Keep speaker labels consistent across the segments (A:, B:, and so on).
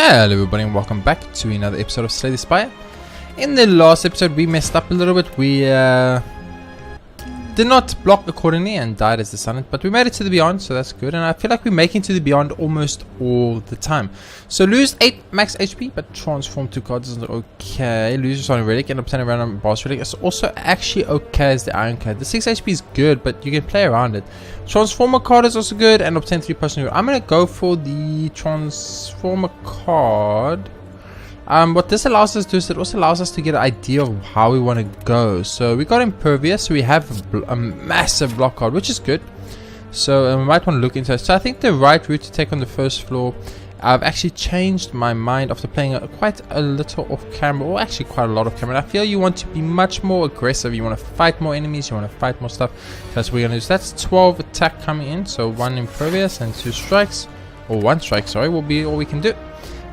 A: Hello everybody and welcome back to another episode of Slay the Spire. In the last episode we messed up a little bit. We did not block accordingly and died as the sun, but we made it to the beyond, so that's good. And I feel like we're making to the beyond almost all the time. So lose 8 max HP but transform 2 cards is okay. Lose your Sonic Relic and obtain a random boss relic is also actually okay as the Iron Card. The 6 HP is good, but you can play around it. Transformer card is also good and obtain 3 personal. I'm gonna go for the Transformer card. What this allows us to do is it also allows us to get an idea of how we want to go. So we got Impervious, so we have a massive block card, which is good. So we might want to look into it. So I think the right route to take on the first floor. I've actually changed my mind after playing quite a little off camera, or actually quite a lot of camera. I feel you want to be much more aggressive. You want to fight more enemies, you want to fight more stuff. So that's what we're going to do. So that's 12 attack coming in. So 1 Impervious and 2 strikes, or 1 strike, sorry, will be all we can do.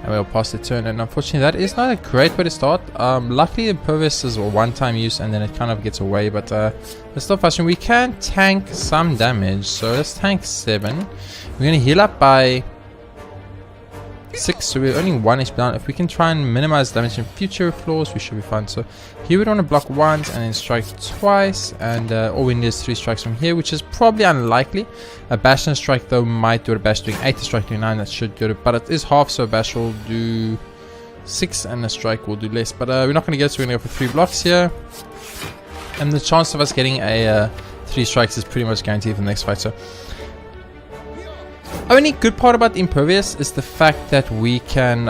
A: And we'll pass the turn, and unfortunately that is not a great way to start. Luckily Impervious is a one-time use and then it kind of gets away, but it's still frustrating. We can tank some damage, so let's tank 7. We're going to heal up by 6, so we're only 1 HP down. If we can try and minimize damage in future floors, we should be fine. So here we want to block once and then strike twice, and all we need is 3 strikes from here, which is probably unlikely. A bash and a strike though might do it. A bash doing 8, a strike doing 9, that should do it, but it is half, so a bash will do 6 and a strike will do less. But we're not going to get it, so we're going to go for 3 blocks here, and the chance of us getting a 3 strikes is pretty much guaranteed for the next fight. So only good part about Impervious is the fact that we can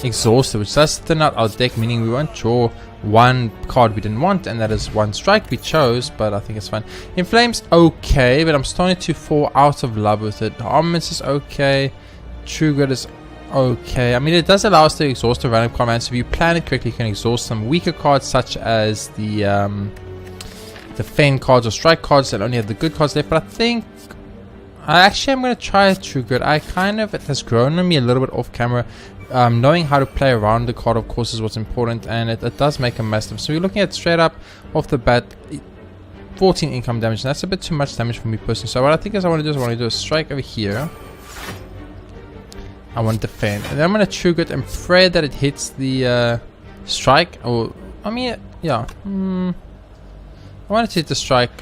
A: exhaust it, which does thin out our deck, meaning we won't draw 1 card we didn't want, and that is 1 strike we chose, but I think it's fine. Inflame's okay, but I'm starting to fall out of love with it. Armaments is okay. True Grit is okay. I mean, it does allow us to exhaust a random command, so if you plan it correctly you can exhaust some weaker cards such as the Feign cards or strike cards that only have the good cards left. But I think actually I'm going to try True Grit. It has grown on me a little bit off camera. Knowing how to play around the card, of course, is what's important, and it does make a mess of them. So we're looking at straight up off the bat 14 income damage, and that's a bit too much damage for me personally. So what I think is I want to do a strike over here. I want to defend, and then I'm going to True Grit and pray that it hits the strike. Or I mean, yeah, I want it to hit the strike.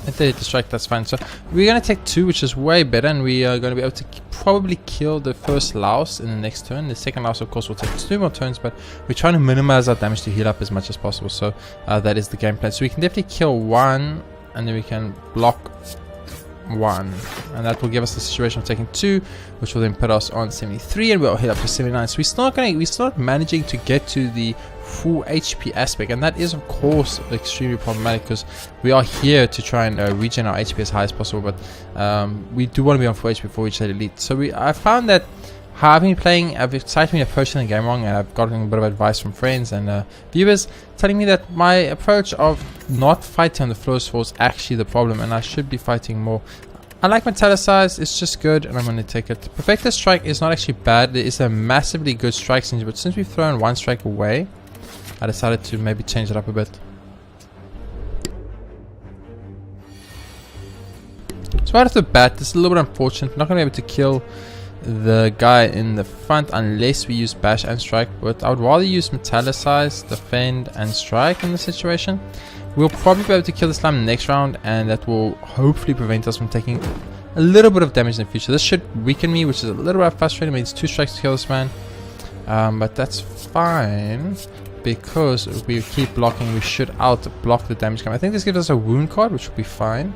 A: If they hit the strike, that's fine. So we're going to take 2, which is way better, and we are going to be able to probably kill the first Louse in the next turn. The second Louse, of course, will take 2 more turns, but we're trying to minimize our damage to heal up as much as possible. So that is the game plan. So we can definitely kill 1, and then we can block 1, and that will give us the situation of taking 2, which will then put us on 73, and we'll hit up to 79. So we're still not managing to get to the full HP aspect, and that is of course extremely problematic because we are here to try and regen our HP as high as possible, but we do want to be on full HP before we reach that elite. So I found that having playing, I've started me approaching the game wrong, and I've gotten a bit of advice from friends and viewers telling me that my approach of not fighting on the first floor is actually the problem, and I should be fighting more. I like Metallicize, it's just good, and I'm going to take it. Perfected Strike is not actually bad. There is a massively good strike synergy, but since we've thrown 1 strike away, I decided to maybe change it up a bit. So right off the bat, this is a little bit unfortunate. We're not going to be able to kill the guy in the front unless we use Bash and Strike, but I would rather use Metallicize, Defend, and Strike in this situation. We'll probably be able to kill the slime next round, and that will hopefully prevent us from taking a little bit of damage in the future. This should weaken me, which is a little bit frustrating. It means 2 strikes to kill this man, but that's fine. Because if we keep blocking, we should out-block the damage coming. I think this gives us a wound card, which will be fine.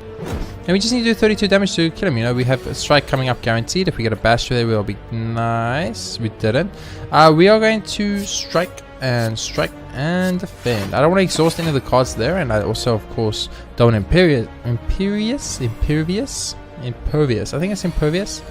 A: And we just need to do 32 damage to kill him. You know, we have a strike coming up guaranteed. If we get a bash today, we'll be nice. We didn't. We are going to strike and defend. I don't want to exhaust any of the cards there, and I also, of course, don't impervious. I think it's impervious.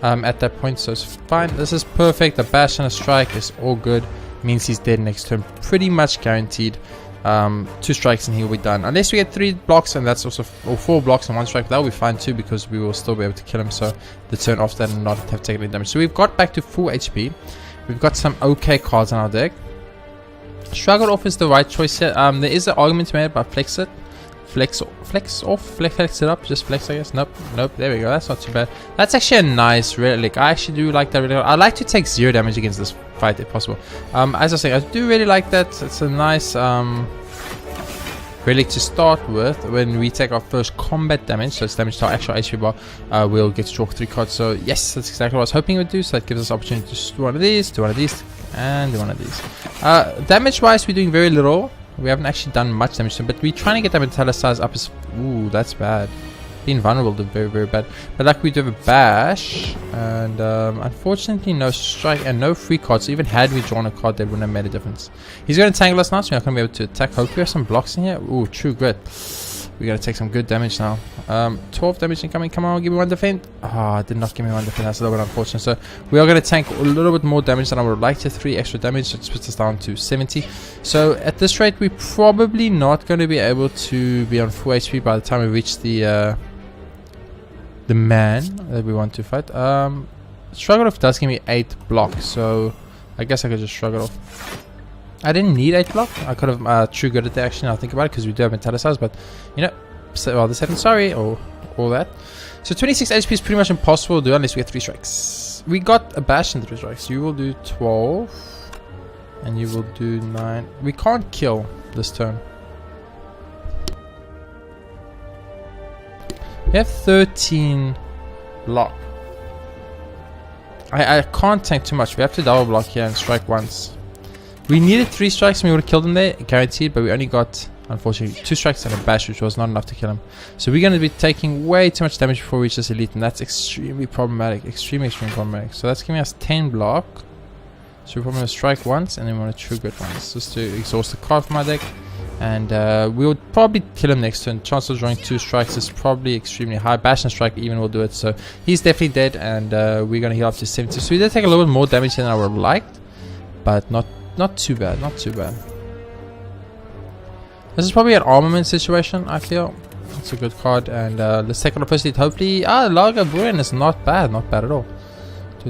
A: At that point, so it's fine. This is perfect. A bash and a strike is all good. Means he's dead next turn, pretty much guaranteed. 2 strikes and he'll be done, unless we get 3 blocks, and that's also 4 blocks and 1 strike. That will be fine too, because we will still be able to kill him, so the turn after that and not have taken any damage. So we've got back to full HP. We've got some okay cards on our deck. Struggle Off is the right choice here. There is an argument to be made about Flex It. Flex off, flex it up, just flex, I guess. Nope, there we go. That's not too bad. That's actually a nice relic. I actually do like that relic. I like to take 0 damage against this fight if possible. As I say, I do really like that. It's a nice relic to start with. When we take our first combat damage, so it's damage to our actual HP bar, we'll get to draw 3 cards. So yes, that's exactly what I was hoping it would do. So that gives us opportunity to do one of these, do one of these, and do one of these. Damage wise, we're doing very little. We haven't actually done much damage to him, but we're trying to get that metallicize up as... Ooh, that's bad. Being vulnerable to very, very bad. But like we do have a bash, and unfortunately no strike and no free cards. So even had we drawn a card, that wouldn't have made a difference. He's going to tangle us now, so we're not going to be able to attack. Hopefully we have some blocks in here. Ooh, true grit. We're going to take some good damage now. 12 damage incoming. Come on, give me 1 defense. Ah, did not give me 1 defense. That's a little bit unfortunate. So we are going to tank a little bit more damage than I would like to. 3 extra damage. So it puts us down to 70. So at this rate, we're probably not going to be able to be on full HP by the time we reach the man that we want to fight. Shrug it off does give me 8 blocks. So I guess I could just shrug it off. I didn't need 8 block. I could have true good at the action. I'll think about it because we do have metallicize, but you know, well, the 7 sorry or all that. So 26 HP is pretty much impossible to do unless we get 3 strikes. We got a bash in 3 strikes. You will do 12, and you will do 9. We can't kill this turn. We have 13 block. I can't tank too much. We have to double block here and strike once. We needed 3 strikes and we would have killed him there, guaranteed, but we only got, unfortunately, 2 strikes and a bash, which was not enough to kill him. So we're going to be taking way too much damage before we reach this elite, and that's extremely problematic. Extremely problematic. So that's giving us 10 block. So we're probably going to strike once, and then we want to true grit once, just to exhaust the card from my deck. And we'll probably kill him next turn. Chance of drawing 2 strikes is probably extremely high. Bash and strike even will do it. So he's definitely dead, and we're going to heal up to 70. So we did take a little bit more damage than I would have liked, but not too bad, not too bad. This is probably an armament situation, I feel. It's a good card, and let's take on the first lead. Hopefully, Lager Buren is not bad at all. I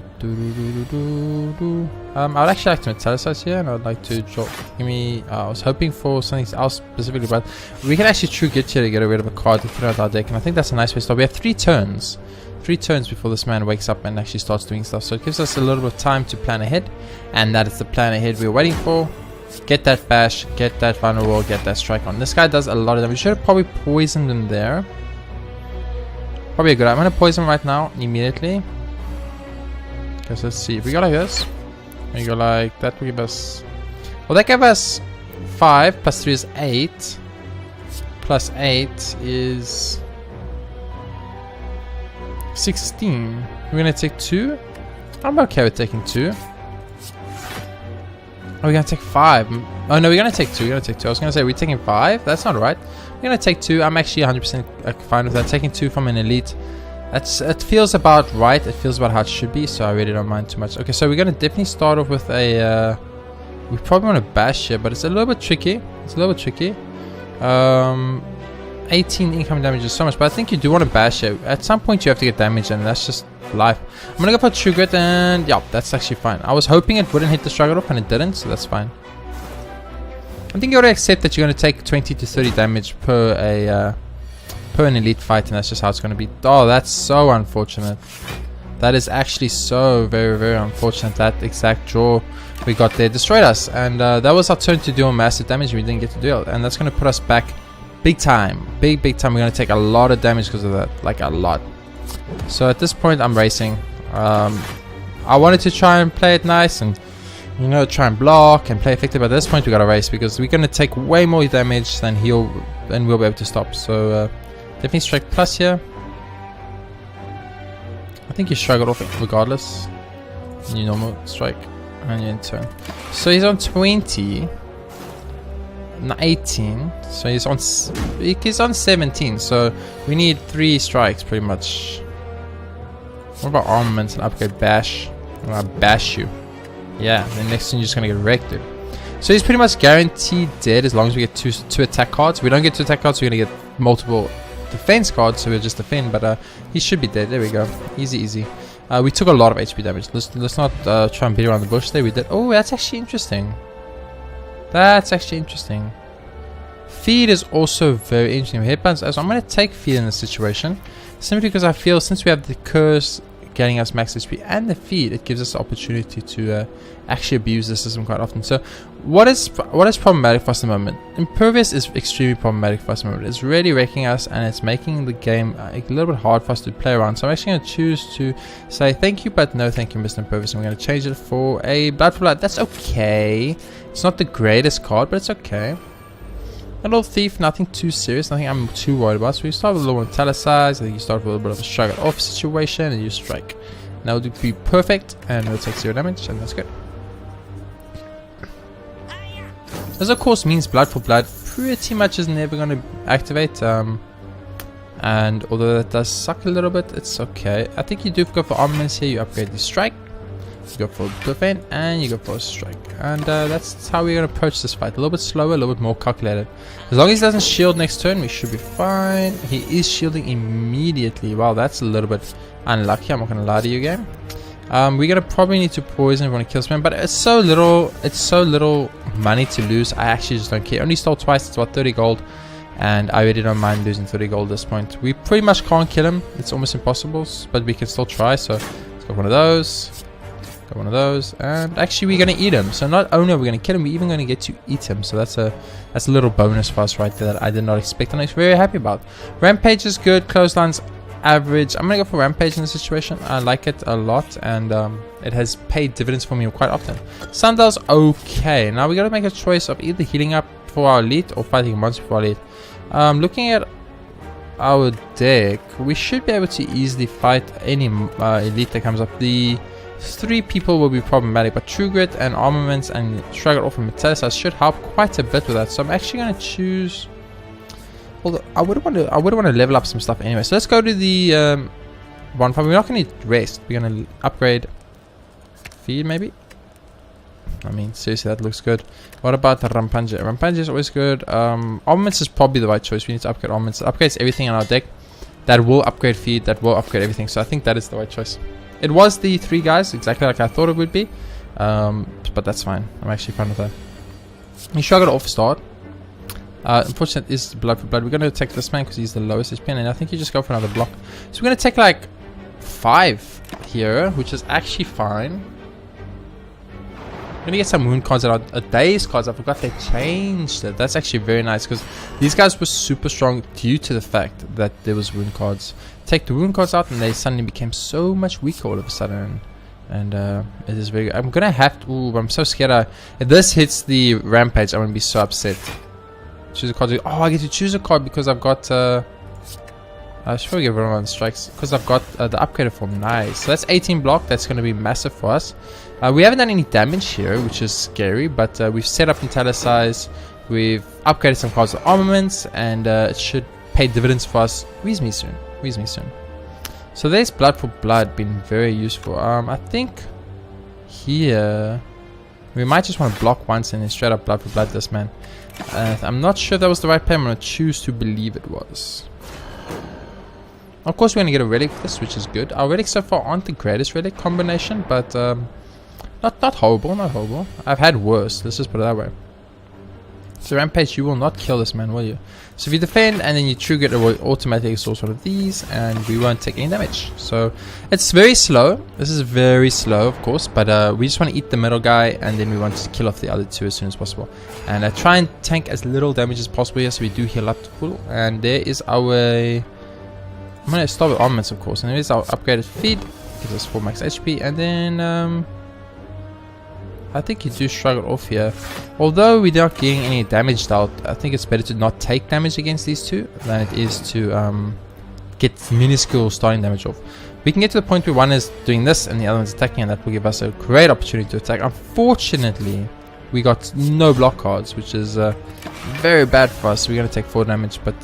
A: would actually like to metallicize here, and I would like to draw. I was hoping for something else specifically, but we can actually true get here to get rid of a card to throw out our deck, and I think that's a nice way to start. We have 3 turns. 3 turns before this man wakes up and actually starts doing stuff, so it gives us a little bit of time to plan ahead, and that is the plan ahead we're waiting for. Get that bash, get that vulnerable, get that strike on. This guy does a lot of damage. We should have probably poisoned him there. Probably a good idea. I'm going to poison him right now, immediately. Because let's see, if we go like this, we go like that, will give us, well, that gave us 5 plus 3 is 8, plus 8 is 16. We're gonna take 2. I'm okay with taking 2. Oh, we're gonna take 5. Oh no, we're gonna take 2. We're gonna take 2. I was gonna say we're taking 5. That's not right. We're gonna take 2. I'm actually 100% fine with that. Taking 2 from an elite. It feels about right. It feels about how it should be. So I really don't mind too much. Okay, so we're gonna definitely start off with a. We probably want to bash here, but it's a little bit tricky. 18 incoming damage is so much, but I think you do want to bash it. At some point you have to get damage, and that's just life. I'm gonna go for true grit, and yeah, that's actually fine. I was hoping it wouldn't hit the struggle up, and it didn't, so that's fine. I think you gotta accept that you're gonna take 20 to 30 damage per an elite fight, and that's just how it's gonna be. Oh, that's so unfortunate. That is actually so very, very unfortunate. That exact draw we got there destroyed us, and that was our turn to deal massive damage. We didn't get to deal, and that's gonna put us back big time, big time. We're gonna take a lot of damage because of that, like a lot. So at this point I'm racing. I wanted to try and play it nice and, you know, try and block and play effective, but at this point we gotta race because we're gonna take way more damage than we'll be able to stop. So definitely strike plus here. I think you shrug it off regardless. And you normal strike and you in turn. So he's on 20. 18, so he's on 17, so we need 3 strikes pretty much. What about armaments and upgrade bash? I'm gonna bash you. Yeah, the next thing you're just gonna get wrecked, dude. So he's pretty much guaranteed dead as long as we get two attack cards. If we don't get 2 attack cards, we're gonna get multiple defense cards, so we'll just defend, but he should be dead. There we go. Easy. We took a lot of HP damage. Let's not try and beat around the bush there. We did. Oh, that's actually interesting. That's actually interesting. Feed is also very interesting. Headbands, so I'm going to take feed in this situation, simply because I feel since we have the curse getting us max HP and the feed, it gives us the opportunity to actually abuse the system quite often. So what is problematic for us at the moment? Impervious is extremely problematic for us at the moment. It's really wrecking us, and it's making the game a little bit hard for us to play around. So I'm actually going to choose to say thank you, but no thank you, Mr. Impervious. I'm going to change it for a Blood for Blood. That's okay. It's not the greatest card, but it's okay. A little thief, nothing too serious, nothing I'm too worried about. So we start with a little metallicize. I think you start with a little bit of a shrug it off situation, and you strike. That would be perfect, and it'll take 0 damage, and that's good. This of course means Blood for Blood pretty much is never going to activate, and although that does suck a little bit, it's okay. I think you do go for armaments here. You upgrade the strike, you go for defend, and you go for a strike, and that's how we're going to approach this fight. A little bit slower, a little bit more calculated. As long as he doesn't shield next turn, we should be fine. He is shielding immediately. Wow, that's a little bit unlucky. I'm not going to lie to you, game. We're gonna probably need to poison if we want to kill this man, but it's so little money to lose. I actually just don't care. Only stole twice. It's about 30 gold, and I really don't mind losing 30 gold at this point. We pretty much can't kill him. It's almost impossible, but we can still try. So let's go one of those. Go one of those, and actually we're gonna eat him. So not only are we gonna kill him, we're even gonna get to eat him. So that's a little bonus for us right there that I did not expect, and I'm very happy about. Rampage is good. Clotheslines average. I'm gonna go for Rampage in this situation. I like it a lot, and it has paid dividends for me quite often. Sundial's okay. Now we gotta make a choice of either healing up for our elite or fighting a monster for our elite. Looking at our deck, we should be able to easily fight any elite that comes up. The 3 people will be problematic, but True Grit and Armaments and Shrug It Off and Metallicize should help quite a bit with that. So I'm actually gonna choose. Although I would want to level up some stuff anyway. So let's go to the bonfire. We're not going to rest. We're going to upgrade feed maybe. I mean, seriously, that looks good. What about the Rampage? Rampage is always good. Armaments is probably the right choice. We need to upgrade Armaments. It upgrades everything in our deck. That will upgrade feed. That will upgrade everything. So I think that is the right choice. It was the 3 guys, exactly like I thought it would be. But that's fine. I'm actually fine with that. You Shrug It Off start. Unfortunately, is Blood for Blood. We're going to attack this man because he's the lowest HP, and I think you just go for another block. So we're going to take like 5 here, which is actually fine. We're going to get some wound cards out. A day's cards. I forgot they changed it. That's actually very nice because these guys were super strong due to the fact that there was wound cards. Take the wound cards out, and they suddenly became so much weaker all of a sudden. And it is very good. I'm going to have to. Ooh, I'm so scared. If this hits the Rampage, I'm going to be so upset. Choose a card. Oh, I get to choose a card because I've got I should probably give everyone strikes because I've got the upgraded form. Nice. So that's 18 block. That's going to be massive for us. We haven't done any damage here, which is scary, but we've set up Metallicize. We've upgraded some cards to armaments, and it should pay dividends for us. Wheeze me soon. Wheeze me soon. So there's Blood for Blood being very useful. I think here we might just want to block once and then straight up Blood for Blood this man. I'm not sure if that was the right play. I'm going to choose to believe it was. Of course, we're going to get a relic for this, which is good. Our relics so far aren't the greatest relic combination, but not horrible, not horrible. I've had worse. Let's just put it that way. So Rampage, you will not kill this man, will you? So if you defend and then you trigger it, it will automatically source one of these, and we won't take any damage. So it's very slow. This is very slow, of course, but we just want to eat the middle guy, and then we want to kill off the other 2 as soon as possible. And try and tank as little damage as possible here, so we do heal up to full. And there is our. I'm gonna start with armaments, of course, and there is our upgraded feed. Gives us 4 max HP, and then I think you do Shrug It Off here. Although we're not getting any damage dealt, I think it's better to not take damage against these 2 than it is to get minuscule starting damage off. We can get to the point where one is doing this and the other one's attacking, and that will give us a great opportunity to attack. Unfortunately, we got no block cards, which is very bad for us. We're going to take 4 damage, but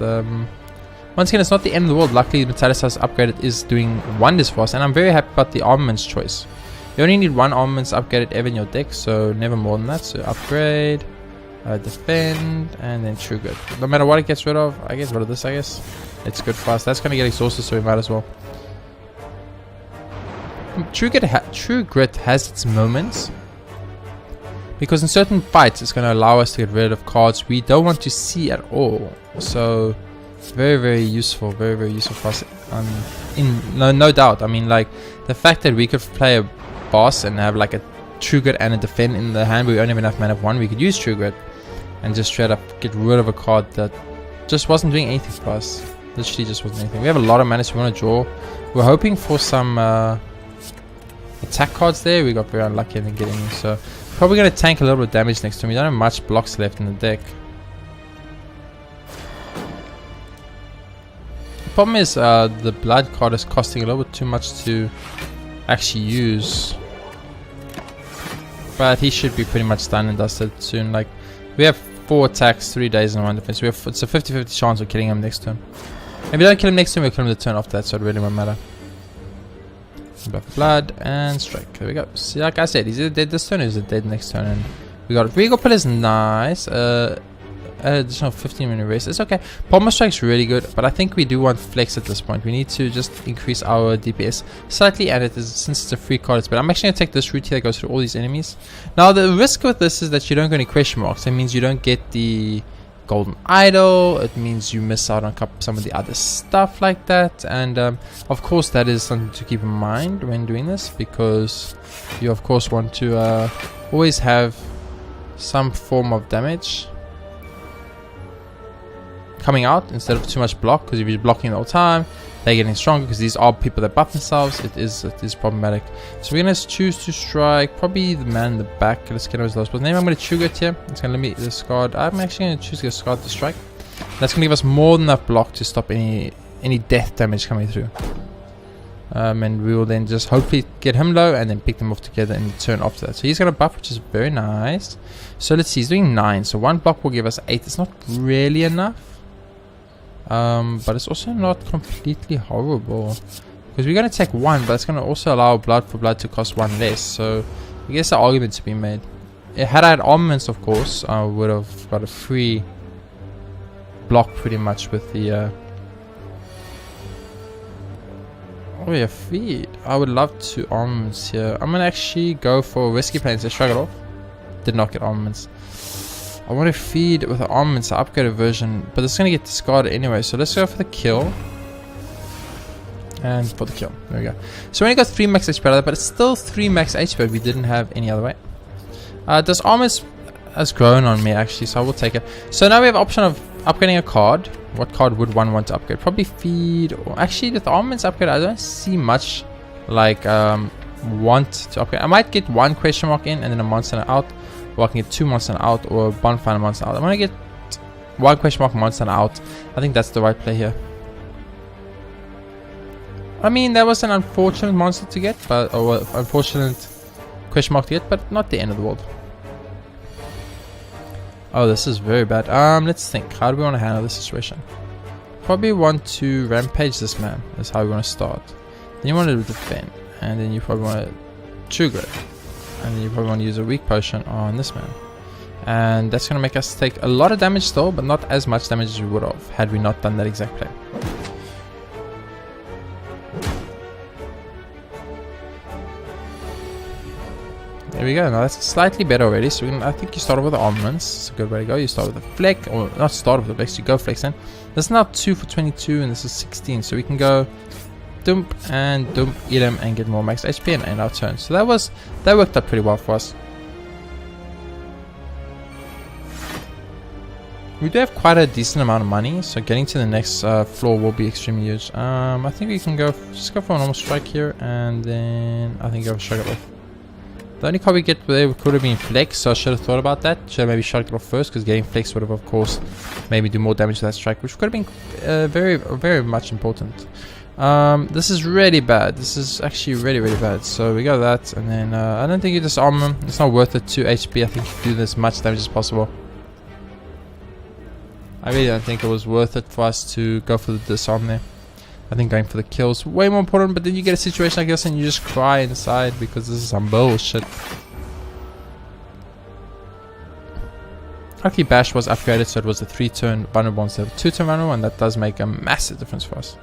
A: once again, it's not the end of the world. Luckily, the Metallicize upgraded is doing wonders for us, and I'm very happy about the armaments choice. You only need 1 armaments upgraded ever in your deck, so never more than that. So upgrade, defend, and then True Grit. No matter what it gets rid of, I get rid of this, I guess. It's good for us. That's going to get exhausted, so we might as well. True Grit has its moments, because in certain fights it's going to allow us to get rid of cards we don't want to see at all. So very useful, very useful for us. No doubt. I mean, like the fact that we could play a boss and have like a True Grit and a defend in the hand, but we only have enough mana of 1, we could use True Grit and just straight up get rid of a card that just wasn't doing anything for us. Literally just wasn't anything. We have a lot of mana, so we want to draw. We're hoping for some attack cards there. We got very unlucky in getting them, so probably going to tank a little bit of damage next to him. We don't have much blocks left in the deck. The problem is the blood card is costing a little bit too much to actually use, but he should be pretty much done and dusted soon. Like, we have 4 attacks, 3 days and 1 defense. It's a 50-50 chance of killing him next turn. If we don't kill him next turn, we'll kill him the turn after that, so it really won't matter. Blood and strike. There we go. See, like I said, he's either dead this turn or he's dead next turn. And we got Regal Pill is nice. Additional 15-minute rest. It's okay. Palmer Strike's really good, but I think we do want flex at this point. We need to just increase our DPS slightly, and since it's a free card, it's better. I'm actually going to take this route here that goes through all these enemies. Now, the risk with this is that you don't get any question marks. It means you don't get the golden idol. It means you miss out on some of the other stuff like that. And of course, that is something to keep in mind when doing this, because you of course want to always have some form of damage coming out instead of too much block, because if you're blocking the whole time, they're getting stronger, because these are people that buff themselves. It is problematic. So we're going to choose to strike probably the man in the back. Let's get those last. Maybe I'm going to trigger it here. It's going to limit the Discard. I'm actually going to choose to Discard the strike. That's going to give us more than enough block to stop any death damage coming through. And we will then just hopefully get him low and then pick them off together in the turn after that. So he's going to buff, which is very nice. So let's see, he's doing 9. So 1 block will give us 8. It's not really enough. But it's also not completely horrible, because we're going to take 1, but it's going to also allow blood for blood to cost 1 less. So I guess the argument to be made. Had I had armaments, of course, I would have got a free block pretty much with the oh yeah, feed. I would love to armaments here. I'm going to actually go for risky play and say shrug it off. Did not get armaments. I want to feed with the armaments, the upgraded version, but it's going to get discarded anyway. So let's go for the kill. And for the kill. There we go. So we only got 3 max HP out of that, but it's still 3 max HP, but we didn't have any other way. This armor has grown on me actually, so I will take it. So now we have option of upgrading a card. What card would one want to upgrade? Probably feed, or actually with the armaments upgrade, I don't see much like want to upgrade. I might get 1 question mark in and then a monster out. Or I can get 2 monster out, or a bonfire monster out. I'm gonna get 1 question mark monster out. I think that's the right play here. I mean, that was an unfortunate monster to get, but or unfortunate question mark to get, but not the end of the world. Oh, this is very bad. Let's think. How do we want to handle this situation? Probably want to rampage this man. That's how we want to start. Then you want to defend, and then you probably want to True Grit. And then you probably want to use a weak potion on this man. And that's going to make us take a lot of damage still, but not as much damage as we would have had we not done that exact play. There we go. Now that's slightly better already. So I think you start off with the armaments. It's a good way to go. You start with the flex, or not start with the flex, you go flex in. This is now 2 for 22 and this is 16. So we can go dump and dump, eat him and get more max HP and end our turn. So that worked out pretty well for us. We do have quite a decent amount of money, so getting to the next floor will be extremely huge. I think we can just go for a normal strike here, and then I think I'll strike it off. The only card we get there could have been flex, so I should have thought about that. Should have maybe struck it off first, because getting flex would have, of course, maybe do more damage to that strike, which could have been very much important. This is really bad. This is actually really bad. So we got that, and then I don't think you disarm him. It's not worth it. 2 HP. I think you do as much damage as possible. I really don't think it was worth it for us to go for the disarm there. I think going for the kill is way more important, but then you get a situation like this and you just cry inside because this is some bullshit. Luckily Bash was upgraded, so it was a 3-turn vulnerable instead of 2-turn vulnerable, and that does make a massive difference for us.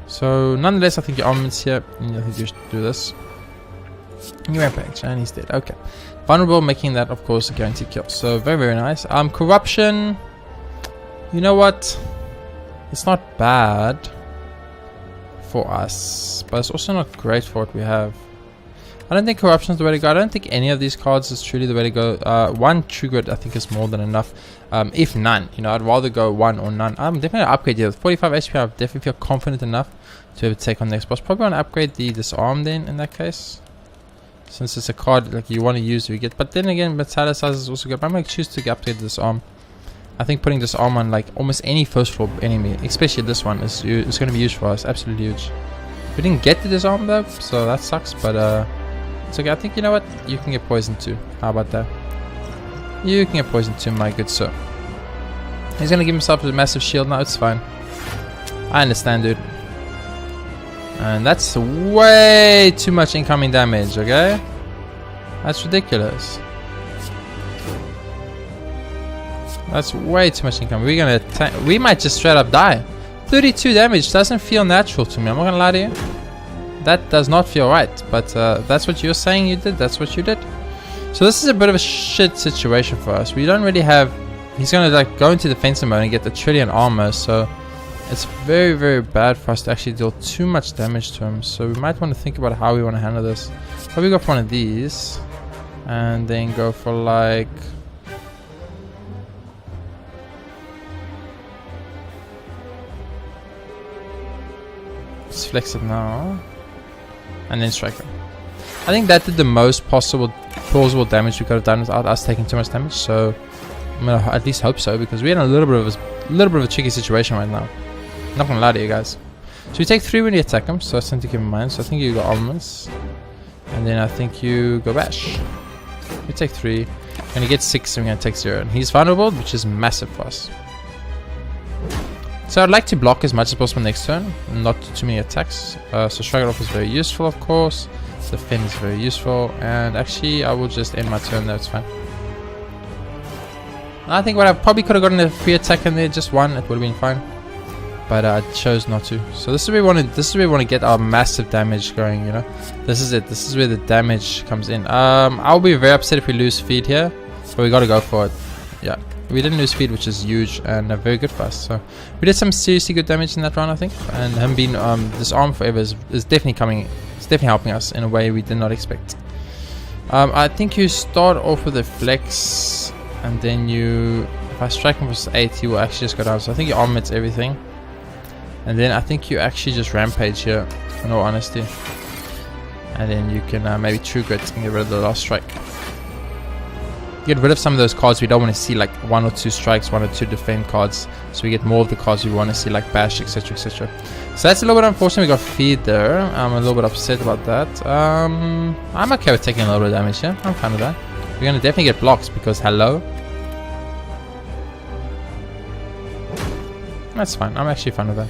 A: So nonetheless, I think your armaments here, I think you should do this. New rampage, and he's dead. Okay. Vulnerable, making that, of course, a guaranteed kill. So, very, very nice. Corruption. You know what? It's not bad for us, but it's also not great for what we have. I don't think corruption is the way to go. I don't think any of these cards is truly the way to go. One true grit I think is more than enough. If none, you know, I'd rather go one or none. I'm definitely gonna upgrade here. With 45 HP, I definitely feel confident enough to be able to take on the next boss. Probably want to upgrade the disarm then in that case, since it's a card like you want to use to get. But then again, Metallic size is also good. But I'm gonna choose to upgrade this arm. I think putting this arm on like almost any first floor enemy, especially this one, is going to be used for us. Absolutely huge. We didn't get to this arm though, so that sucks. But it's okay. I think, you know what? You can get poisoned too. How about that? You can get poisoned too, my good sir. He's gonna give himself a massive shield now. It's fine. I understand, dude. And that's way too much incoming damage. Okay, that's ridiculous. That's way too much income. We're gonna we might just straight up die. 32 damage doesn't feel natural to me. I'm not gonna lie to you. That does not feel right. But that's what you're saying you did. That's what you did. So this is a bit of a shit situation for us. We don't really have. He's gonna like go into defensive mode and get the trillion armor. So it's very, very bad for us to actually deal too much damage to him. So we might want to think about how we want to handle this. Probably go for one of these, and then go for like. Let's flex it now, and then strike him. I think that did the most plausible damage we could have done without us taking too much damage. So I'm gonna at least hope so, because we're in a little bit of a tricky situation right now. I'm not gonna lie to you guys. So you take 3 when you attack him, so that's something to keep in mind. So I think you go armaments, and then I think you go bash. You take 3, and you get 6, and we're gonna take 0. And he's vulnerable, which is massive for us. So I'd like to block as much as possible next turn, not too many attacks. So shrug it off is very useful, of course. Defend is very useful, and actually I will just end my turn there. It's fine. I think what I probably could have gotten a free attack in there, just one, it would have been fine. But I chose not to. So this is where we want to. This is where we want to get our massive damage going. You know, this is it. This is where the damage comes in. I'll be very upset if we lose feed here, but we got to go for it. Yeah. We didn't lose speed, which is huge and very good for us. So we did some seriously good damage in that round, I think. And him being disarmed forever is definitely coming. It's definitely helping us in a way we did not expect. I think you start off with a flex, and then you, if I strike him for 8, he will actually just go down. So I think you armaments everything, and then I think you actually just rampage here, in all honesty. And then you can maybe true grit and get rid of the last strike. Get rid of some of those cards we don't want to see, like 1 or 2 strikes, 1 or 2 defend cards, so we get more of the cards we want to see, like bash, etc, etc. So that's a little bit unfortunate. We got feed there. I'm a little bit upset about that. I'm okay with taking a little bit of damage here. I'm fine with that. We're gonna definitely get blocks because hello. That's fine. I'm actually fine with that.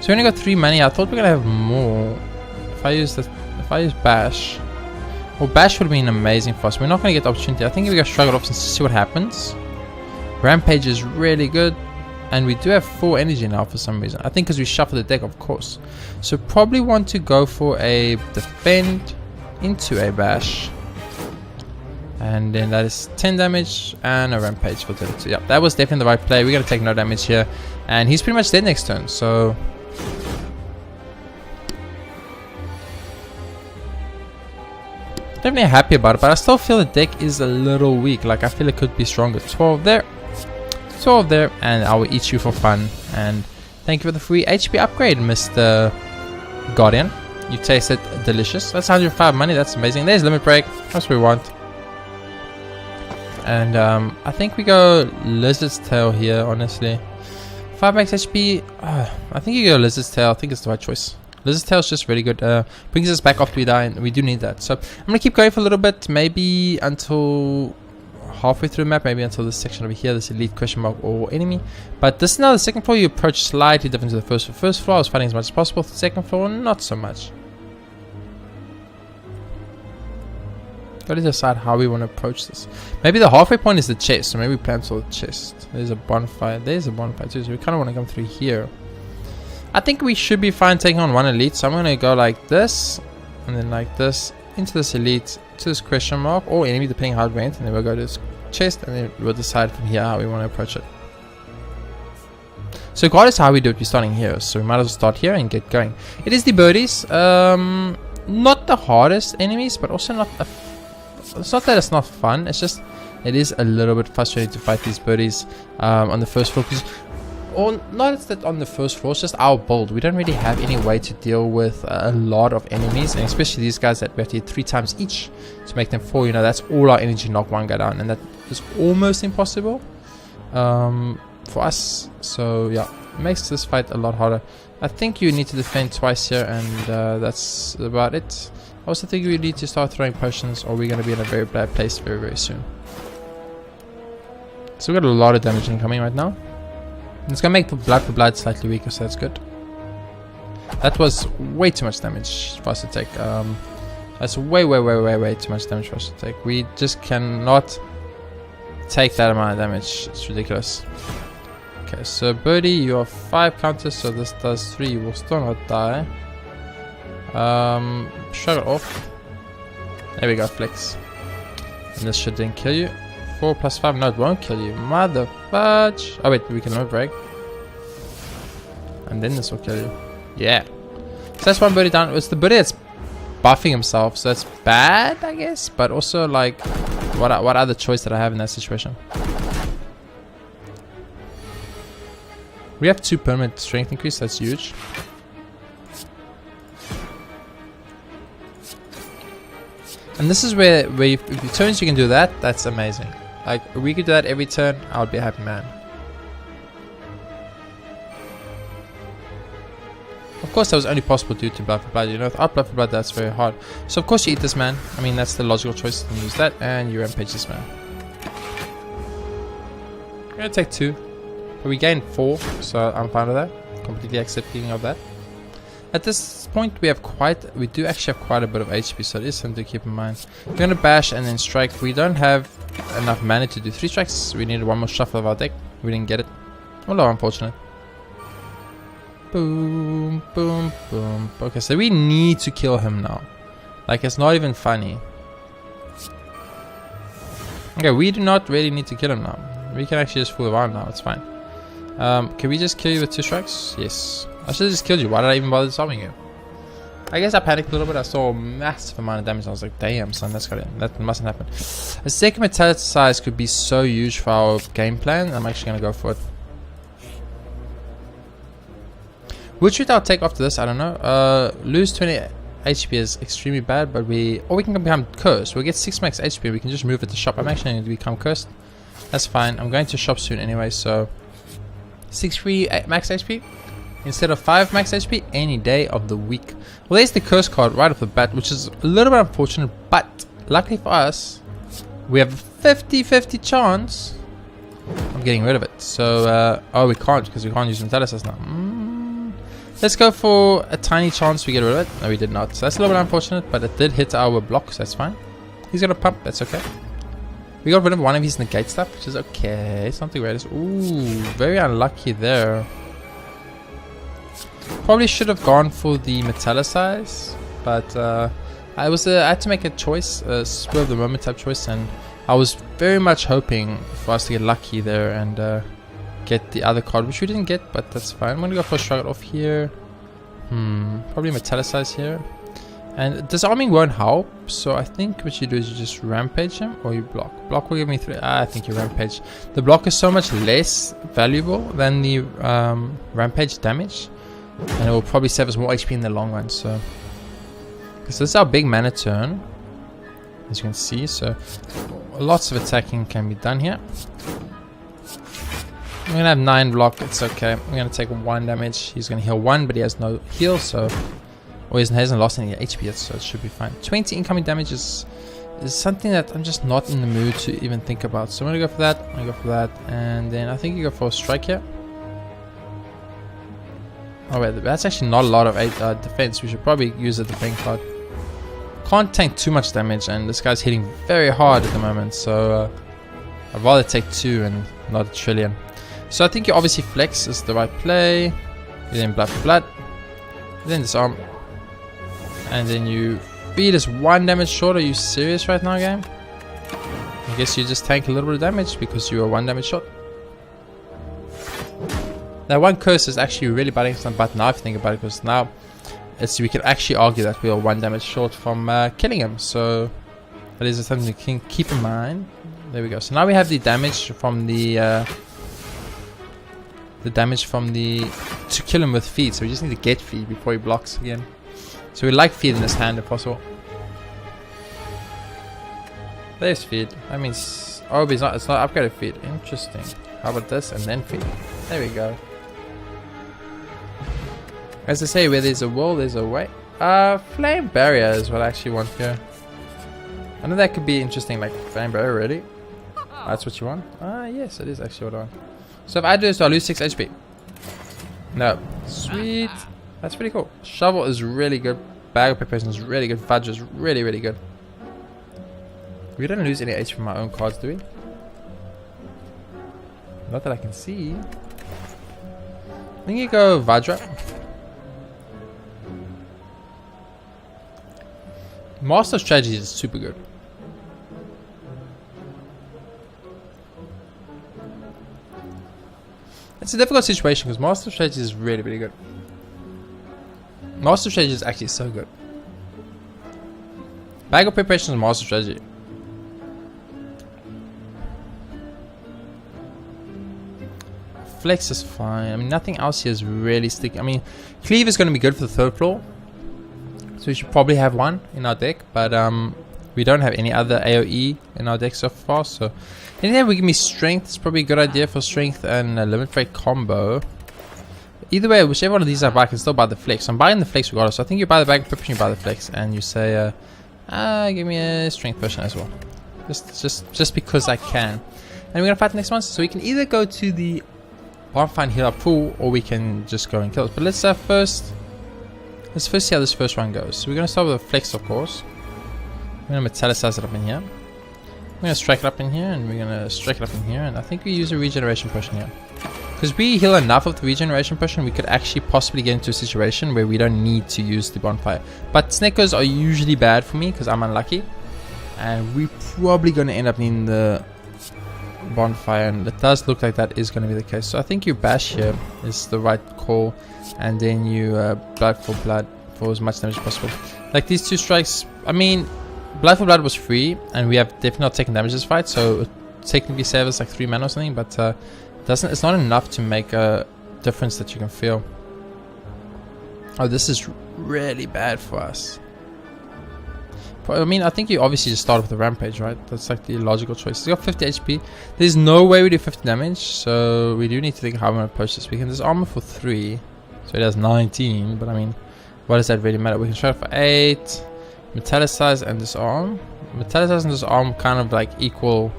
A: So we only got 3 money. I thought we were gonna have more. If I use bash. Well, bash would have been amazing for us. We're not going to get the opportunity. I think we're going to shrug it off and see what happens. Rampage is really good. And we do have 4 energy now for some reason. I think because we shuffled the deck, of course. So probably want to go for a defend into a bash. And then that is 10 damage and a rampage for 32. Yeah, that was definitely the right play. We're going to take no damage here. And he's pretty much dead next turn. So definitely happy about it, but I still feel the deck is a little weak. Like I feel it could be stronger. 12 there, 12 there, and I will eat you for fun. And thank you for the free HP upgrade, Mr. Guardian. You tasted delicious. That's 105 money. That's amazing. There's limit break. That's what we want. And I think we go Lizard's Tail here. Honestly, 5 max HP. I think you go Lizard's Tail. I think it's the right choice. Lizard's Tail is just really good. Brings us back after we die, and we do need that. So I'm gonna keep going for a little bit, maybe until halfway through the map, maybe until this section over here, this elite question mark or enemy. But this is now the second floor. You approach slightly different to the first floor. First floor I was fighting as much as possible. The second floor, not so much. Gotta decide how we want to approach this. Maybe the halfway point is the chest, so maybe we plan for the chest. There's a bonfire. There's a bonfire too, so we kind of want to come through here. I think we should be fine taking on 1 elite, so I'm going to go like this, and then like this, into this elite, to this question mark, or enemy depending how it went, and then we'll go to this chest, and then we'll decide from here how we want to approach it. So regardless of how we do it, we're starting here, so we might as well start here and get going. It is the birdies, not the hardest enemies, but also not it's not that it's not fun, it's just it is a little bit frustrating to fight these birdies on the first floor, because, or not that on the first floor, it's just our build. We don't really have any way to deal with a lot of enemies, and especially these guys that we have to hit 3 times each to make them fall. You know, that's all our energy knock one guy down, and that is almost impossible for us. So yeah, it makes this fight a lot harder. I think you need to defend twice here, and that's about it. I also think we need to start throwing potions, or we're going to be in a very bad place very soon. So we've got a lot of damage incoming right now. It's going to make the blood for blood slightly weaker, so that's good. That was way too much damage for us to take. That's way too much damage for us to take. We just cannot take that amount of damage. It's ridiculous. Okay, so Birdie, you have 5 counters, so this does 3. You will still not die. Shut it off. There we go, flex. And this should then kill you. 4 plus 5, no, it won't kill you. Mother fudge. Oh wait, we can no break. And then this will kill you. Yeah. So that's one birdie down. It's the birdie that's buffing himself, so that's bad, I guess. But also, like, what other choice did I have in that situation? We have 2 permanent strength increase, that's huge. And this is where if you turns you can do that, that's amazing. Like, if we could do that every turn, I would be a happy man. Of course, that was only possible due to blood for blood. You know, without blood for blood, that's very hard. So of course you eat this man. I mean, that's the logical choice to use that, and you rampage this man. We're gonna take 2, but we gained 4, so I'm fine with that. Completely accepting of that. At this point, we do actually have quite a bit of HP, so it is something to keep in mind. We're gonna bash and then strike. We don't have enough mana to do 3 strikes. We needed 1 more shuffle of our deck. We didn't get it. Well, unfortunate. Boom, boom, boom. Okay, so we need to kill him now. Like, it's not even funny. Okay, we do not really need to kill him now. We can actually just fool around now. It's fine. Can we just kill you with 2 strikes? Yes. I should have just killed you. Why did I even bother disarming you? I guess I panicked a little bit. I saw a massive amount of damage. I was like, damn, son, that mustn't happen. A second metallicize could be so huge for our game plan. I'm actually going to go for it. Which route I'll take after this, I don't know. Lose 20 HP is extremely bad, but we can become cursed. We'll get 6 max HP. We can just move it to shop. I'm actually going to become cursed. That's fine. I'm going to shop soon anyway, so 6 free max HP. Instead of 5 max HP any day of the week. Well, there's the curse card right off the bat, which is a little bit unfortunate, but luckily for us, we have a 50-50 chance of getting rid of it. So, oh, we can't, because we can't use Metallicus now. Let's go for a tiny chance we get rid of it. No, we did not. So that's a little bit unfortunate, but it did hit our block, so that's fine. He's got a pump, that's okay. We got rid of one of his negate stuff, which is okay. It's not the greatest. Ooh, very unlucky there. Probably should have gone for the Metallicize, but I had to make a choice, a spur of the moment type choice, and I was very much hoping for us to get lucky there and get the other card, which we didn't get, but that's fine. I'm gonna go for a Shrug It Off here. Probably Metallicize here. And disarming won't help, so I think what you do is you just rampage him, or you block. Block will give me 3. I think you rampage. The block is so much less valuable than the rampage damage. And it will probably save us more HP in the long run. So this is our big mana turn, as you can see. So lots of attacking can be done here. We're gonna have 9 block. It's okay. We're gonna take 1 damage. He's gonna heal 1, but he has no heal, so or he hasn't lost any HP yet, so it should be fine. 20 incoming damage is something that I'm just not in the mood to even think about. So I'm gonna go for that. I'm gonna go for that, and then I think you go for a strike here. Oh wait, that's actually not a lot of defense. We should probably use a defense card. Can't tank too much damage, and this guy's hitting very hard at the moment, so I'd rather take 2 and not a trillion. So I think you obviously flex is the right play. You then blood for blood, then disarm, and then you Feed is 1 damage short. Are you serious right now, game? I guess you just tank a little bit of damage because you are 1 damage short. That one curse is actually really biting some butt now if you think about it, because now we can actually argue that we are 1 damage short from killing him. So that is something you can keep in mind. There we go. So now we have the damage from the to kill him with feed. So we just need to get feed before he blocks again. So we like feed in this hand if possible. There's feed. That means it's not upgraded feed. Interesting. How about this and then feed? There we go. As I say, where there's a will, there's a way. Flame barrier is what I actually want here. I know that could be interesting, like flame barrier, really. That's what you want? Yes, it is actually what I want. So if I do this, do I lose 6 HP? No. Sweet. That's pretty cool. Shovel is really good. Bag of preparation is really good. Fudge is really, really good. We don't lose any HP from our own cards, do we? Not that I can see. I think you go Vajra. Master Strategy is super good. It's a difficult situation because Master Strategy is really, really good. Master Strategy is actually so good. Bag of Preparation is Master Strategy. Flex is fine. I mean, nothing else here is really sticky. I mean, Cleave is going to be good for the 3rd floor. So we should probably have one in our deck. But we don't have any other AoE in our deck so far. So anything that will give me strength is probably a good idea for strength and a limit break combo. Either way, whichever one of these I buy, I can still buy the flex. I'm buying the flex regardless. So I think you buy the bag of preparation, you buy the flex, and you say, give me a strength potion as well. Just because I can. And we're gonna fight the next one. So we can either go to the bonfire and heal our pool, or we can just go and kill it. But let's first see how this first one goes. So we're gonna start with a flex, of course. We're gonna metallicize it up in here. We're gonna strike it up in here, and we're gonna strike it up in here. And I think we use a regeneration potion here. Because we heal enough of the regeneration potion, we could actually possibly get into a situation where we don't need to use the bonfire. But Snickers are usually bad for me because I'm unlucky. And we're probably going to end up needing the bonfire. And it does look like that is going to be the case. So I think you bash here is the right call. And then you blood for as much damage as possible. Like these 2 strikes, I mean, blood for blood was free. And we have definitely not taken damage this fight. So it technically saves us like 3 mana or something. But it's not enough to make a difference that you can feel. Oh, this is really bad for us. I mean, I think you obviously just start with the rampage, right? That's like the logical choice. He's got 50 HP. There's no way we do 50 damage, so we do need to think how I'm going to approach this. We can just armor for 3, so it has 19. But I mean, what does that really matter? We can try for 8, metallicize and disarm. Metallicize and disarm kind of like equal.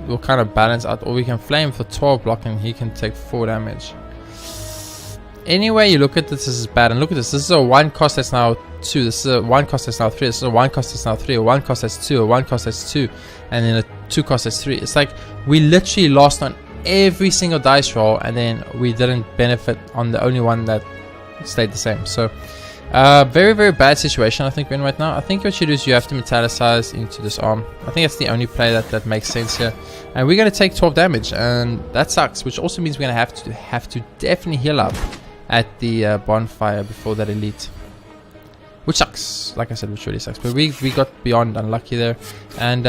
A: Will kind of balance out, or we can flame for 12 block and he can take 4 damage. Anyway you look at this is bad. And look at this. This is a 1 cost that's now 2. This is a 1 cost that's now 3. This is a 1 cost that's now 3. A 1 cost that's 2. A 1 cost that's 2. And then a 2 cost that's 3. It's like we literally lost on every single dice roll, and then we didn't benefit on the only one that stayed the same. So very, very bad situation I think we're in right now. I think what you do is you have to metallicize into this arm. I think that's the only play that makes sense here. And we're going to take 12 damage, and that sucks, which also means we're going to have to definitely heal up at the bonfire before that elite. Which sucks, like I said, which really sucks. But we got beyond unlucky there. And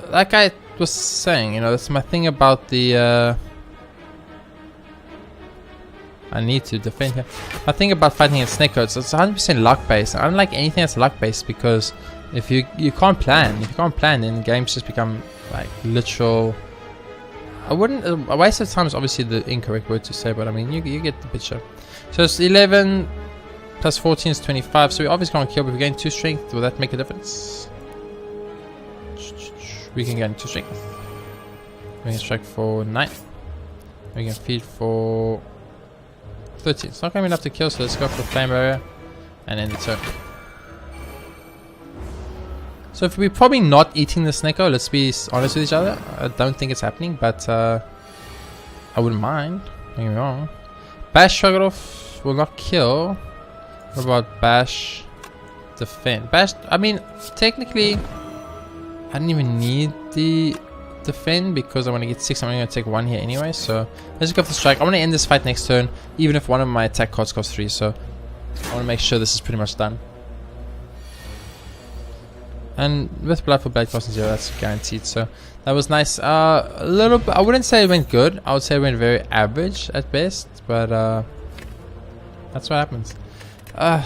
A: like I was saying, you know, that's my thing about the... I need to defend here. I think about fighting against Snickers, it's 100% luck based. I don't like anything that's luck based, because if you can't plan, then games just become like literal. I wouldn't. A waste of time is obviously the incorrect word to say, but I mean you get the picture. So it's 11 plus 14 is 25. So we obviously can't kill, but if we gain 2 strength, will that make a difference? We can gain 2 strength. We can strike for 9. We can feed for 13. It's not going to be enough to kill, so let's go for the flame barrier and end the turn. So if we're probably not eating the Snecko, let's be honest with each other. I don't think it's happening, but I wouldn't mind. Don't get me wrong. Bash Shrug It Off will not kill. What about Bash defend. Bash, I mean, technically, I don't even need the defend because I want to get 6. I'm only going to take 1 here anyway. So let's go for the strike. I want to end this fight next turn, even if one of my attack cards costs 3. So I want to make sure this is pretty much done. And with Blood for Blade costing 0, that's guaranteed. So that was nice. A little bit, I wouldn't say it went good. I would say it went very average at best. But that's what happens.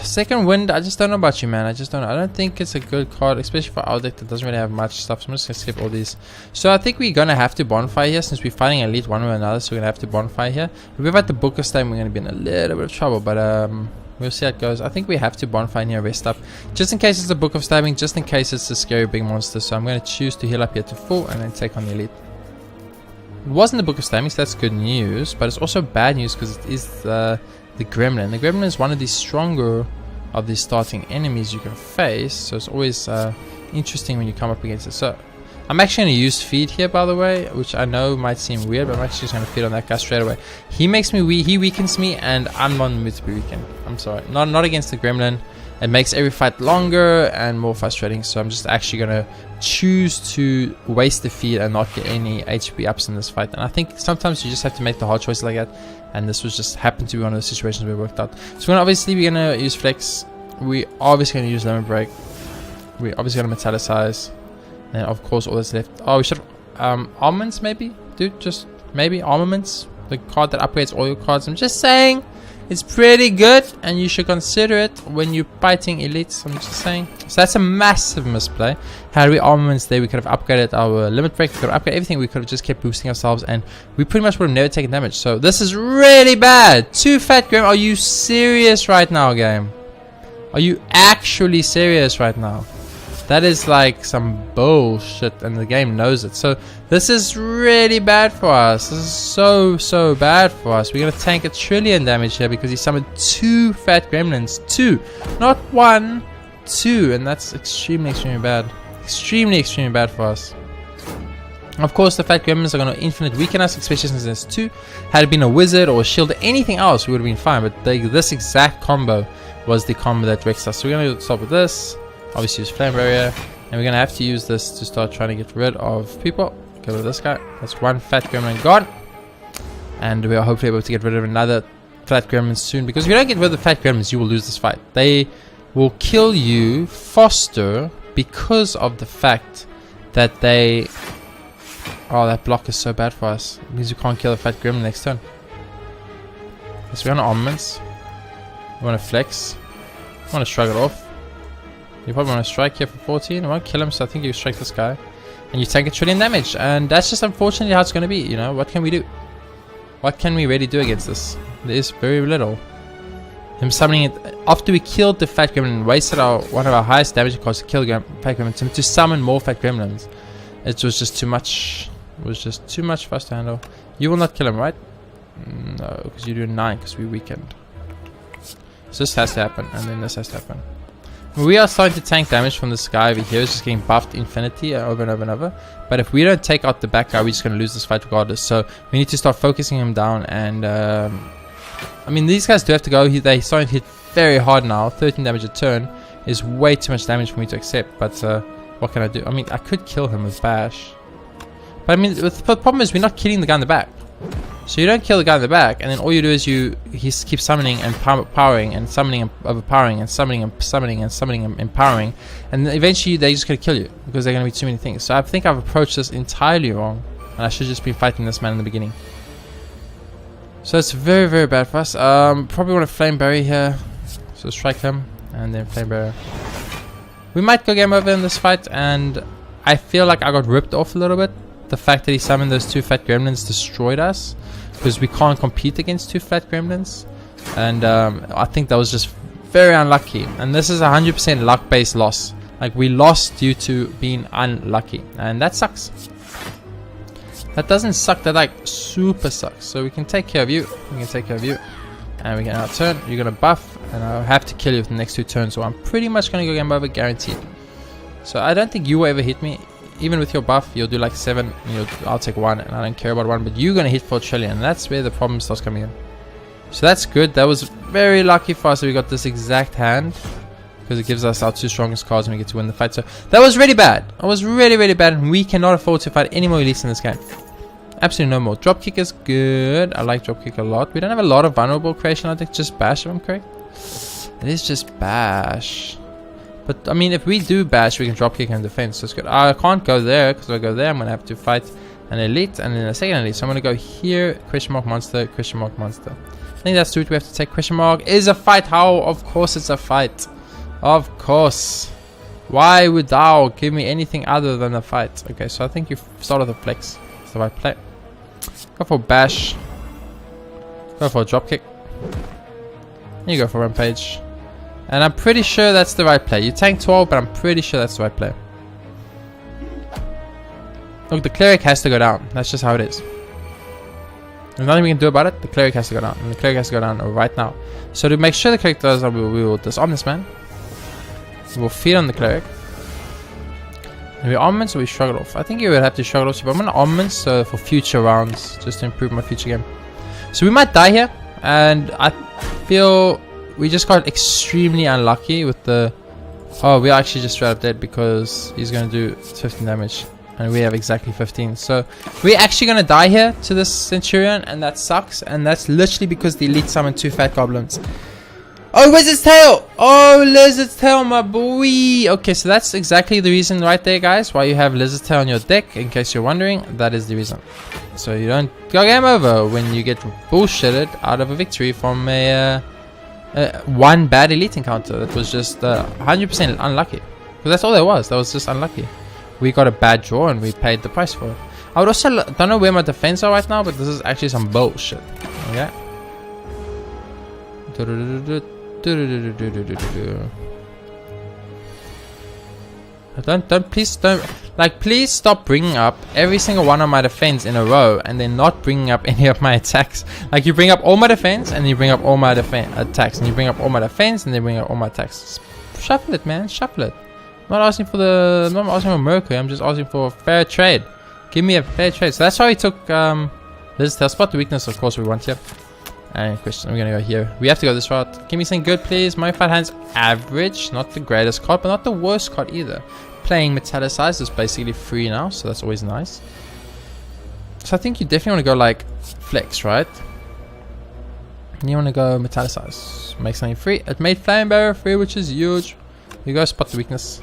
A: Second Wind, I just don't know about you, man. I just don't know. I don't think it's a good card, especially for our deck that doesn't really have much stuff. So I'm just going to skip all these. So I think we're going to have to bonfire here since we're fighting Elite one way or another. So we're going to have to bonfire here. If we've had the Book of Stone, we're going to be in a little bit of trouble. But we'll see how it goes. I think we have to bonfire here, rest up. Just in case it's the Book of Stabbing, just in case it's a scary big monster. So I'm going to choose to heal up here to 4 and then take on the Elite. It wasn't the Book of Stabbing, so that's good news. But it's also bad news because it is the Gremlin. The Gremlin is one of the stronger of the starting enemies you can face. So it's always interesting when you come up against it. So I'm actually going to use feed here, by the way, which I know might seem weird, but I'm actually just going to feed on that guy straight away. He makes me he weakens me, and I'm not in the mood to be weakened. I'm sorry, not against the Gremlin. It makes every fight longer and more frustrating. So I'm just actually going to choose to waste the feed and not get any HP ups in this fight. And I think sometimes you just have to make the hard choices like that. And this was just happened to be one of the situations we worked out. So we're obviously going to use Flex. We obviously going to use Lemon Break. We're obviously going to Metallicize. And of course all that's left. Oh, we should Armaments maybe? Dude, just maybe Armaments. The card that upgrades all your cards. I'm just saying it's pretty good and you should consider it when you're fighting elites. I'm just saying. So that's a massive misplay. Had we Armaments there, we could have upgraded our Limit Break, we could have upgraded everything, we could have just kept boosting ourselves and we pretty much would have never taken damage. So this is really bad. 2 Fat Grim. Are you serious right now, game? Are you actually serious right now? That is like some bullshit and the game knows it. So this is really bad for us. This is so bad for us. We're going to tank 1 trillion damage here because he summoned 2 Fat Gremlins. 2. Not 1, 2. And that's extremely bad. Extremely bad for us. Of course, the Fat Gremlins are going to infinite weaken us, especially since there's 2. Had it been a wizard or a shield or anything else, we would have been fine. But this exact combo was the combo that wrecks us. So we're going to start with this. Obviously use Flame Barrier, and we're gonna have to use this to start trying to get rid of people. Get rid of this guy. That's 1 Fat Gremlin gone, and we are hopefully able to get rid of another Fat Gremlin soon. Because if you don't get rid of the Fat Gremlins, you will lose this fight. They will kill you faster because of the fact that they. Oh, that block is so bad for us. It means you can't kill a Fat Gremlin next turn. So we're on Armaments. We want to Flex. I want to shrug it off. You probably want to strike here for 14. I won't kill him, so I think you strike this guy. And you take 1 trillion damage. And that's just unfortunately how it's going to be, you know. What can we do? What can we really do against this? There is very little. Him summoning it after we killed the Fat Gremlin and wasted one of our highest damage cards to kill Fat Gremlin to summon more Fat Gremlins. It was just too much. It was just too much for us to handle. You will not kill him, right? No, because you do 9 because we weakened. So this has to happen, and then this has to happen. We are starting to tank damage from this guy over here. It's just getting buffed infinity over and over and over. But if we don't take out the back guy, we're just going to lose this fight regardless. So we need to start focusing him down. And I mean, these guys do have to go. They're starting to hit very hard now. 13 damage a turn is way too much damage for me to accept. But what can I do? I mean, I could kill him with Bash. But I mean, the problem is we're not killing the guy in the back. So you don't kill the guy in the back, and then all you do is he keeps summoning and powering and summoning and overpowering and summoning and summoning and summoning and empowering, and eventually they're just gonna kill you because they're gonna be too many things. So I think I've approached this entirely wrong, and I should just be fighting this man in the beginning. So it's very bad for us. Probably want to Flame Barrier here, so strike him and then Flame Barrier. We might go game over in this fight, and I feel like I got ripped off a little bit. The fact that he summoned those 2 Fat Gremlins destroyed us because we can't compete against 2 Fat Gremlins, and I think that was just very unlucky. And this is 100% luck-based loss. Like, we lost due to being unlucky, and that sucks. That doesn't suck. That like super sucks. So we can take care of you. We can take care of you, and we can outturn. You're gonna buff, and I'll have to kill you for the next 2 turns. So I'm pretty much gonna go game over, guaranteed. So I don't think you will ever hit me. Even with your buff, you'll do like 7, and I'll take 1, and I don't care about 1, but you're going to hit 4 trillion, and that's where the problem starts coming in. So that's good. That was very lucky for us that we got this exact hand, because it gives us our 2 strongest cards and we get to win the fight. So that was really bad. It was really, really bad, and we cannot afford to fight any more elites in this game. Absolutely no more. Dropkick is good. I like dropkick a lot. We don't have a lot of vulnerable creation. I think just bash, if I'm correct. It is just bash. But I mean, if we do bash, we can dropkick and defense. So it's good. I can't go there, because if I go there, I'm gonna have to fight an elite and then a second elite. So I'm gonna go here. Question mark monster. Question mark monster. I think that's the route we have to take. Question mark is a fight. How? Of course it's a fight. Of course. Why would thou give me anything other than a fight? Okay, so I think you start with a flex. It's the right play. Go for bash. Go for a dropkick. You go for rampage. And I'm pretty sure that's the right play. You tank 12, but I'm pretty sure that's the right play. Look, the cleric has to go down. That's just how it is. There's nothing we can do about it. The cleric has to go down. And the cleric has to go down right now. So to make sure the cleric does, we will disarm this man. We will feed on the cleric. And we armaments or we shrug it off. I think you would have to shrug it off. But I'm going to armaments for future rounds. Just to improve my future game. So we might die here. And I feel we just got extremely unlucky with the... Oh, we are actually just straight up dead because he's going to do 15 damage. And we have exactly 15. So we're actually going to die here to this Centurion. And that sucks. And that's literally because the elite summoned 2 fat goblins. Oh, Wizard's Tail! Oh, Lizard's Tail, my boy! Okay, so that's exactly the reason right there, guys. Why you have Lizard's Tail on your deck. In case you're wondering, that is the reason. So you don't go game over when you get bullshitted out of a victory from a one bad elite encounter. That was just 100% unlucky. Because that's all there was. That was just unlucky. We got a bad draw and we paid the price for it. I would also don't know where my defense are right now, but this is actually some bullshit. Okay. Please stop bringing up every single one of my defense in a row and then not bringing up any of my attacks. Like you bring up all my defense and you bring up all my attacks, and you bring up all my defense and then bring up all my attacks. Shuffle it, man, shuffle it. I'm not asking for I'm not asking for Mercury. I'm just asking for a fair trade. Give me a fair trade. So that's why we took this spot the weakness, of course we want here. And question, we're gonna go here. We have to go this route. Give me something good, please. My fight hand's average, not the greatest card, but not the worst card either. Playing Metallicize is basically free now, so that's always nice. So I think you definitely want to go like flex, right? You want to go Metallicize, make something free. It made Flame Bearer free, which is huge. You go spot the weakness.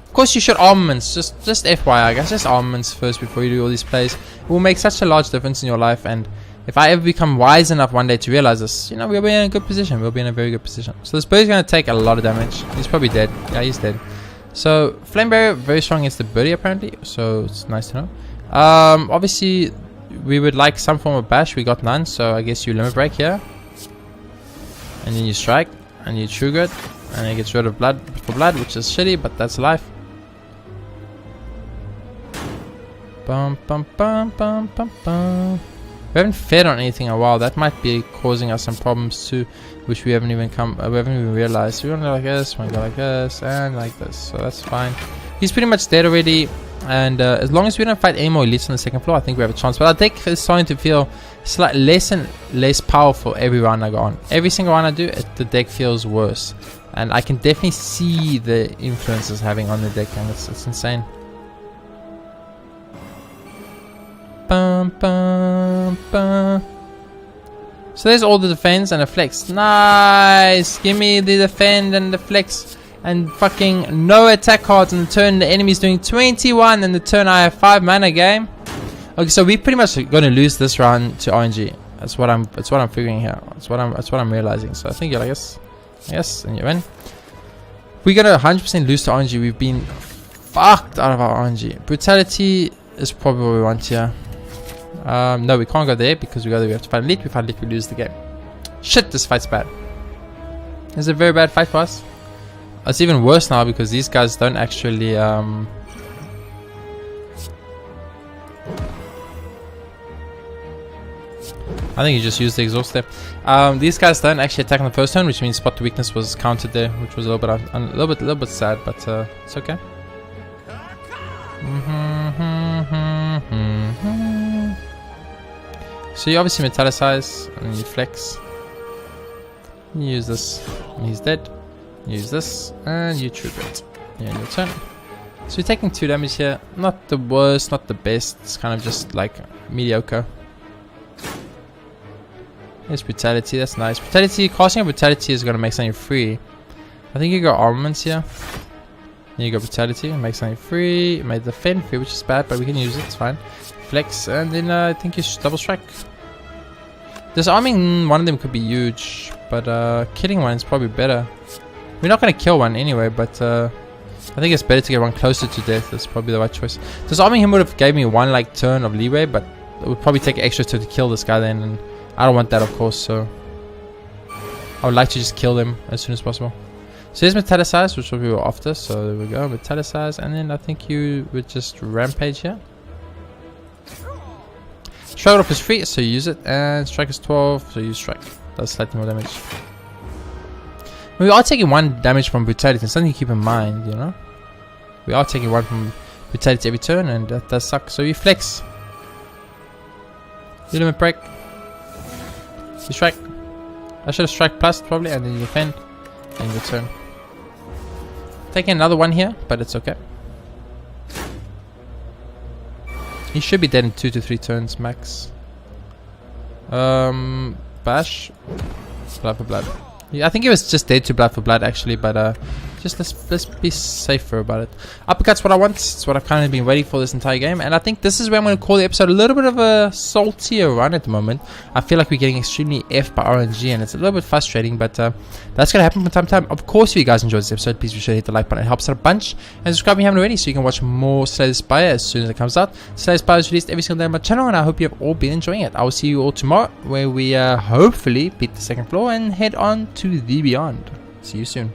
A: Of course, you should armaments. Just FYI, guys. Just armaments first before you do all these plays. It will make such a large difference in your life, and if I ever become wise enough one day to realize this, you know, we'll be in a good position. We'll be in a very good position. So this bird's going to take a lot of damage. He's probably dead. Yeah, he's dead. So Flame Barrier, very strong against the birdie apparently. So it's nice to know. Obviously, we would like some form of bash. We got none. So I guess you limit break here. And then you strike. And you trigger it. And it gets rid of blood for blood, which is shitty, but that's life. Bum, bum, bum, bum, bum, bum. We haven't fed on anything in a while. That might be causing us some problems too, which we haven't even realized. We want to go like this, we want to go like this, and like this. So that's fine. He's pretty much dead already, and as long as we don't fight any more elites on the second floor, I think we have a chance. But our deck is starting to feel slightly less and less powerful every round I go on. Every single round I do, the deck feels worse, and I can definitely see the influence it's having on the deck, and it's insane. Bum, bum, bum. So there's all the defense and the flex. Nice. Give me the defend and the flex. And fucking no attack cards on the turn. The enemy's doing 21 and the turn I have 5 mana game. Okay, so we pretty much going to lose this round to RNG. That's what I'm figuring here. That's what I'm realizing. So I think I guess, and you win. We're gonna 100% lose to RNG. We've been fucked out of our RNG. Brutality is probably what we want here. No, we can't go there because we have to fight elite. We fight elite, we lose the game. Shit, this fight's bad. It's a very bad fight for us. It's even worse now because these guys don't actually I think you just used the exhaust there. These guys don't actually attack on the first turn, which means spot the weakness was counted there, which was a little bit sad, but it's okay. So you obviously metallicize and you flex. You use this and he's dead. Use this, and you trigger it. Yeah, your turn. So you're taking 2 damage here. Not the worst, not the best. It's kind of just like mediocre. There's Brutality, that's nice. Brutality, casting a Brutality is going to make something free. I think you got Armaments here. Then you got Brutality, make something free. Made the Defend free, which is bad, but we can use it, it's fine. Flex, and then I think you should double strike. Disarming one of them could be huge, but killing one is probably better. We're not going to kill one anyway, but I think it's better to get one closer to death. That's probably the right choice. Disarming him would have gave me 1 like turn of leeway, but it would probably take extra to kill this guy then, and I don't want that, of course, so I would like to just kill them as soon as possible. So here's Metallicize, which is what we were after, so there we go, Metallicize, and then I think you would just Rampage here. Strike off is free, so you use it, and Strike is 12, so you strike. Does slightly more damage. We are taking 1 damage from Brutality, it's something to keep in mind, you know. We are taking 1 from Brutality every turn, and that does suck, so you flex. You limit break. You strike. I should have strike plus probably, and then you defend, and you turn. Taking another 1 here, but it's okay. He should be dead in 2 to 3 turns max. Bash. Blood for blood. Yeah, I think he was just dead to blood for blood actually, but just let's be safer about it. Uppercut's what I want. It's what I've kind of been waiting for this entire game, and I think this is where I'm going to call the episode a little bit of a saltier run at the moment. I feel like we're getting extremely F'd by RNG, and it's a little bit frustrating, but that's going to happen from time to time. Of course, if you guys enjoyed this episode, please be sure to hit the like button. It helps out a bunch, and subscribe if you haven't already, so you can watch more Slay the Spire as soon as it comes out. Slay the Spire is released every single day on my channel, and I hope you have all been enjoying it. I will see you all tomorrow, where we hopefully beat the 2nd floor and head on to the beyond. See you soon.